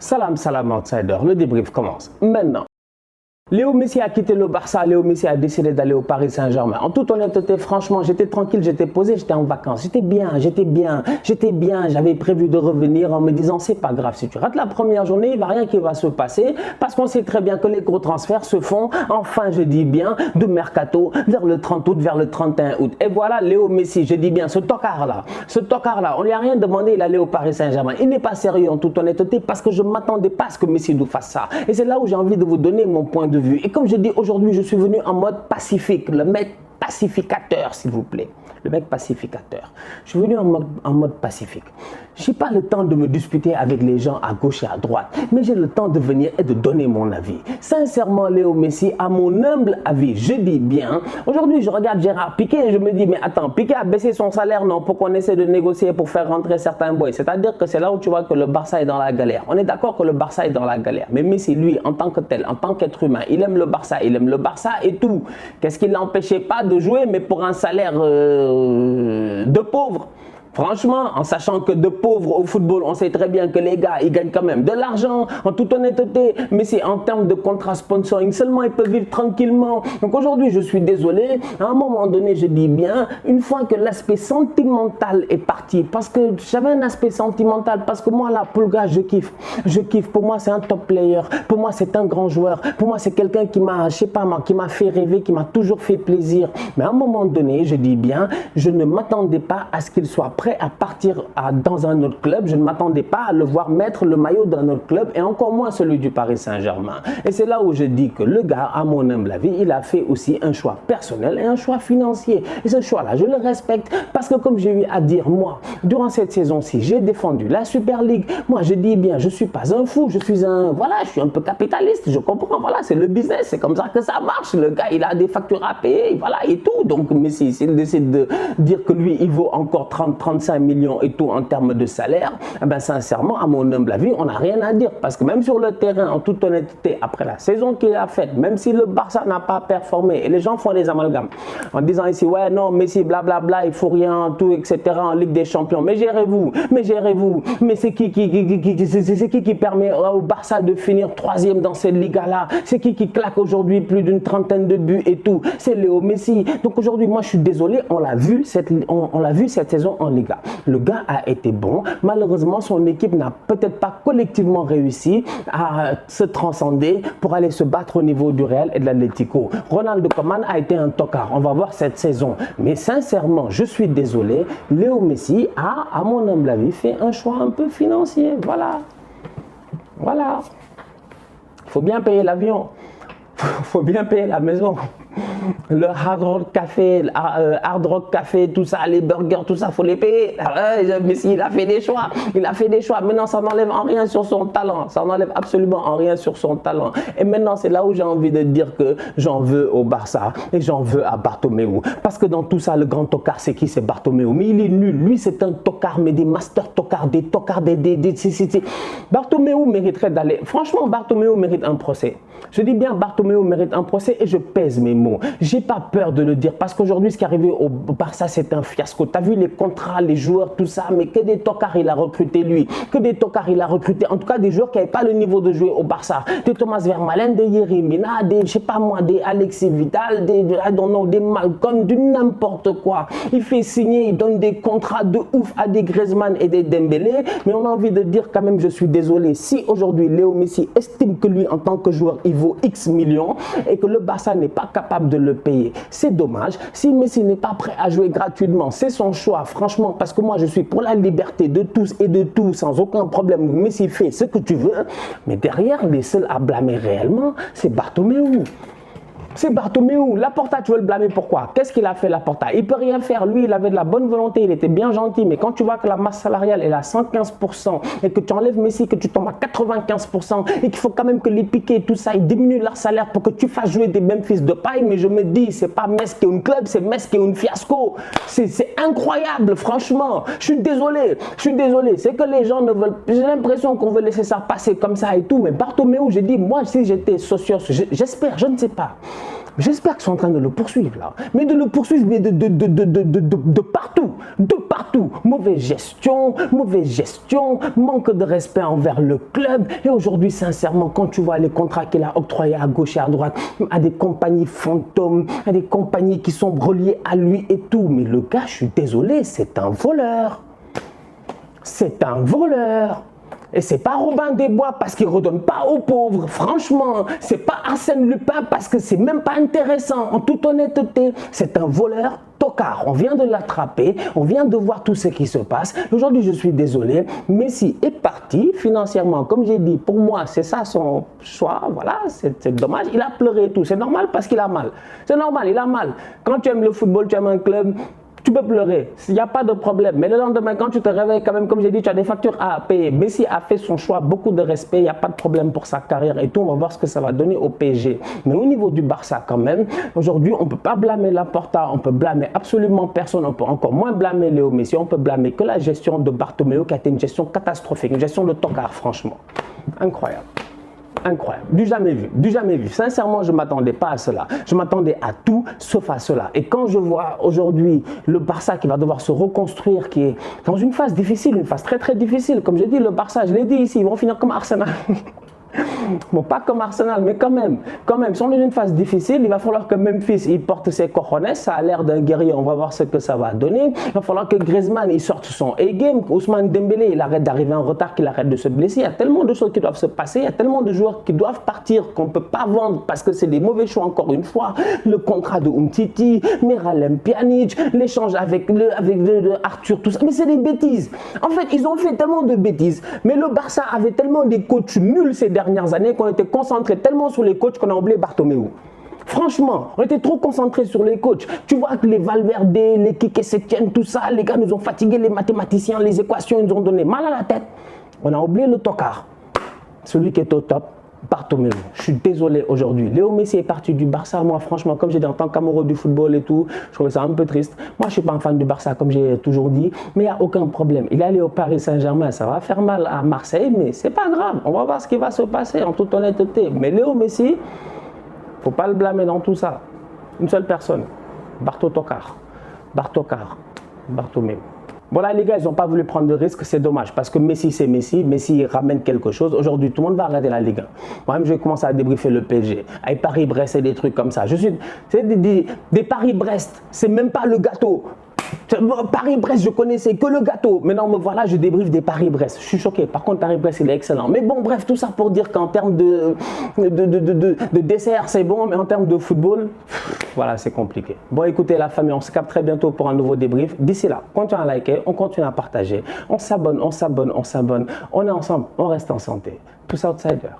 Salam, salam outsider, le débrief commence maintenant. Léo Messi a quitté le Barça, Léo Messi a décidé d'aller au Paris Saint-Germain. En toute honnêteté, franchement, j'étais tranquille, j'étais posé, j'étais en vacances. J'étais bien, j'avais prévu de revenir en me disant c'est pas grave, si tu rates la première journée, il n'y a rien qui va se passer parce qu'on sait très bien que les gros transferts se font, enfin je dis bien, de mercato vers le 30 août, vers le 31 août. Et voilà Léo Messi, je dis bien, ce tocard-là, on lui a rien demandé, il allait au Paris Saint-Germain. Il n'est pas sérieux en toute honnêteté parce que je ne m'attendais pas à ce que Messi nous fasse ça. Et c'est là où j'ai envie de vous donner mon point de vue. Et comme je dis aujourd'hui, je suis venu en mode pacifique, le mec pacificateur s'il vous plaît. Le mec pacificateur. Je suis venu en mode pacifique. Je n'ai pas le temps de me disputer avec les gens à gauche et à droite, mais j'ai le temps de venir et de donner mon avis. Sincèrement, Léo Messi, à mon humble avis, je dis bien, aujourd'hui je regarde Gérard Piqué et je me dis, mais attends, Piqué a baissé son salaire, non, pour qu'on essaie de négocier pour faire rentrer certains boys. C'est-à-dire que c'est là où tu vois que le Barça est dans la galère. On est d'accord que le Barça est dans la galère, mais Messi, lui, en tant que tel, en tant qu'être humain, il aime le Barça et tout. Qu'est-ce qui ne l'empêchait pas de jouer, mais pour un salaire de pauvre? Franchement, en sachant que de pauvres au football, on sait très bien que les gars, ils gagnent quand même de l'argent, en toute honnêteté, mais c'est en termes de contrat sponsoring, seulement ils peuvent vivre tranquillement. Donc aujourd'hui, je suis désolé, à un moment donné, je dis bien, une fois que l'aspect sentimental est parti, parce que j'avais un aspect sentimental, parce que moi là, pour le gars, je kiffe, pour moi c'est un top player, pour moi c'est un grand joueur, pour moi c'est quelqu'un qui m'a, je sais pas moi, qui m'a fait rêver, qui m'a toujours fait plaisir. Mais à un moment donné, je dis bien, je ne m'attendais pas à ce qu'il soit prêt à partir dans un autre club. Je ne m'attendais pas à le voir mettre le maillot d'un autre club et encore moins celui du Paris Saint-Germain. Et c'est là où je dis que le gars, à mon humble avis, il a fait aussi un choix personnel et un choix financier. Et ce choix-là, je le respecte parce que comme j'ai eu à dire, moi, durant cette saison-ci, j'ai défendu la Super League. Moi, je dis bien, je ne suis pas un fou, je suis un peu capitaliste, je comprends, voilà, c'est le business, c'est comme ça que ça marche. Le gars, il a des factures à payer, voilà, et tout. Donc, mais s'il décide de dire que lui, il vaut encore 35 millions et tout en termes de salaire, eh ben sincèrement, à mon humble avis, on n'a rien à dire. Parce que même sur le terrain, en toute honnêteté, après la saison qu'il a faite, même si le Barça n'a pas performé, et les gens font des amalgames, en disant ici, ouais, non, Messi, blablabla, il faut rien, tout, etc., en Ligue des Champions. Mais gérez-vous, mais c'est qui permet au Barça de finir troisième dans cette Liga-là? C'est qui claque aujourd'hui plus d'une trentaine de buts et tout? C'est Léo Messi. Donc aujourd'hui, moi, je suis désolé, on l'a vu cette saison en Liga. Le gars a été bon. Malheureusement, son équipe n'a peut-être pas collectivement réussi à se transcender pour aller se battre au niveau du Real et de l'Atlético. Ronald Koeman a été un tocard. On va voir cette saison. Mais sincèrement, je suis désolé. Léo Messi a, à mon humble avis, fait un choix un peu financier. Voilà. Il faut bien payer l'avion. Il faut bien payer la maison. Le Hard Rock Café, tout ça, les burgers, tout ça, faut les payer. Messi, il a fait des choix. Maintenant, ça n'enlève en rien sur son talent. Ça n'enlève absolument en rien sur son talent. Et maintenant, c'est là où j'ai envie de dire que j'en veux au Barça et j'en veux à Bartomeu. Parce que dans tout ça, le grand tocard, c'est qui? C'est Bartomeu. Mais il est nul. Lui, c'est un tocard, mais des master tocards, Bartomeu mériterait d'aller. Franchement, Bartomeu mérite un procès. Je dis bien, Bartomeu mérite un procès et je pèse mes mots. J'ai pas peur de le dire parce qu'aujourd'hui, ce qui est arrivé au Barça, c'est un fiasco. Tu as vu les contrats, les joueurs, tout ça, mais que des tocards il a recruté lui. En tout cas, des joueurs qui n'avaient pas le niveau de jouer au Barça. Des Thomas Vermaelen, des Yerry Mina, des Alexis Vidal, des Malcolm, du n'importe quoi. Il fait signer, il donne des contrats de ouf à des Griezmann et des Dembélé. Mais on a envie de dire quand même, je suis désolé, si aujourd'hui Léo Messi estime que lui, en tant que joueur, il vaut X millions et que le Barça n'est pas capable de le payer, c'est dommage. Si Messi n'est pas prêt à jouer gratuitement, c'est son choix, franchement, parce que moi je suis pour la liberté de tous et de tout, sans aucun problème. Messi fait ce que tu veux, mais derrière, les seuls à blâmer réellement, c'est Bartomeu. C'est Bartomeu. Laporta, tu veux le blâmer pourquoi? Qu'est-ce qu'il a fait, Laporta? Il peut rien faire. Lui, il avait de la bonne volonté, il était bien gentil. Mais quand tu vois que la masse salariale est à 115% et que tu enlèves Messi, que tu tombes à 95% et qu'il faut quand même que les Piqué et tout ça, ils diminuent leur salaire pour que tu fasses jouer des mêmes fils de paille. Mais je me dis, c'est pas Metz qui est un club, c'est Metz qui est un fiasco. C'est incroyable, franchement. Je suis désolé. C'est que les gens ne veulent. J'ai l'impression qu'on veut laisser ça passer comme ça et tout. Mais Bartomeu, j'ai dit, moi, si j'étais socios, j'espère, je ne sais pas. J'espère qu'ils sont en train de le poursuivre là. Mais de le poursuivre, mais de partout. De partout. Mauvaise gestion, manque de respect envers le club. Et aujourd'hui, sincèrement, quand tu vois les contrats qu'il a octroyés à gauche et à droite, à des compagnies fantômes, à des compagnies qui sont reliées à lui et tout. Mais le gars, je suis désolé, c'est un voleur. C'est un voleur. Et c'est pas Robin des Bois parce qu'il redonne pas aux pauvres, franchement. C'est pas Arsène Lupin parce que c'est même pas intéressant, en toute honnêteté. C'est un voleur tocard. On vient de l'attraper, on vient de voir tout ce qui se passe. Aujourd'hui, je suis désolé, Messi est parti financièrement. Comme j'ai dit, pour moi, c'est ça son choix. Voilà, c'est dommage. Il a pleuré et tout. C'est normal parce qu'il a mal. C'est normal, il a mal. Quand tu aimes le football, tu aimes un club, tu peux pleurer, il n'y a pas de problème. Mais le lendemain, quand tu te réveilles, quand même, comme j'ai dit, tu as des factures à payer. Messi a fait son choix, beaucoup de respect, il n'y a pas de problème pour sa carrière et tout. On va voir ce que ça va donner au PSG. Mais au niveau du Barça, quand même, aujourd'hui, on ne peut pas blâmer Laporta, on peut blâmer absolument personne, on peut encore moins blâmer Léo Messi, on peut blâmer que la gestion de Bartomeu, qui a été une gestion catastrophique, une gestion de tocard, franchement. Incroyable. Incroyable, du jamais vu, du jamais vu. Sincèrement, je ne m'attendais pas à cela. Je m'attendais à tout sauf à cela. Et quand je vois aujourd'hui le Barça qui va devoir se reconstruire, qui est dans une phase difficile, une phase très très difficile. Comme je dis, le Barça, je l'ai dit ici, ils vont finir comme Arsenal. Bon, pas comme Arsenal, mais quand même, si on est dans une phase difficile, il va falloir que Memphis il porte ses cojones, ça a l'air d'un guerrier, on va voir ce que ça va donner. Il va falloir que Griezmann il sorte son A-game, Ousmane Dembélé il arrête d'arriver en retard, qu'il arrête de se blesser. Il y a tellement de choses qui doivent se passer, il y a tellement de joueurs qui doivent partir qu'on ne peut pas vendre parce que c'est des mauvais choix encore une fois. Le contrat de Umtiti, Miralem Pjanic, l'échange avec Arthur, tout ça, mais c'est des bêtises. En fait, ils ont fait tellement de bêtises, mais le Barça avait tellement des coachs nuls ces dernières années qu'on était concentré tellement sur les coachs qu'on a oublié Bartomeu. Franchement, on était trop concentré sur les coachs. Tu vois que les Valverde, les Kike Setien, tout ça, les gars nous ont fatigués, les mathématiciens, les équations, ils nous ont donné mal à la tête. On a oublié le tocard, celui qui est au top. Bartomeu, je suis désolé aujourd'hui. Léo Messi est parti du Barça. Moi, franchement, comme j'ai dit en tant qu'amoureux du football et tout, je trouvais ça un peu triste. Moi, je ne suis pas un fan du Barça, comme j'ai toujours dit, mais il n'y a aucun problème. Il est allé au Paris Saint-Germain, ça va faire mal à Marseille, mais c'est pas grave. On va voir ce qui va se passer en toute honnêteté. Mais Léo Messi, il ne faut pas le blâmer dans tout ça. Une seule personne, Bartomeu. Voilà les gars, ils n'ont pas voulu prendre de risques, c'est dommage parce que Messi c'est Messi, Messi ramène quelque chose. Aujourd'hui tout le monde va arrêter la Ligue 1. Moi-même je vais commencer à débriefer le PSG. Avec Paris-Brest et des trucs comme ça. C'est des Paris-Brest, c'est même pas le gâteau. Paris-Brest, je connaissais que le gâteau. Maintenant, me voilà, je débriefe des Paris-Brest. Je suis choqué. Par contre, Paris-Brest, il est excellent. Mais bon, bref, tout ça pour dire qu'en termes de dessert, c'est bon. Mais en termes de football, voilà, c'est compliqué. Bon, écoutez, la famille, on se capte très bientôt pour un nouveau débrief. D'ici là, continuez à liker, on continue à partager. On s'abonne. On est ensemble, on reste en santé. Tous outsiders.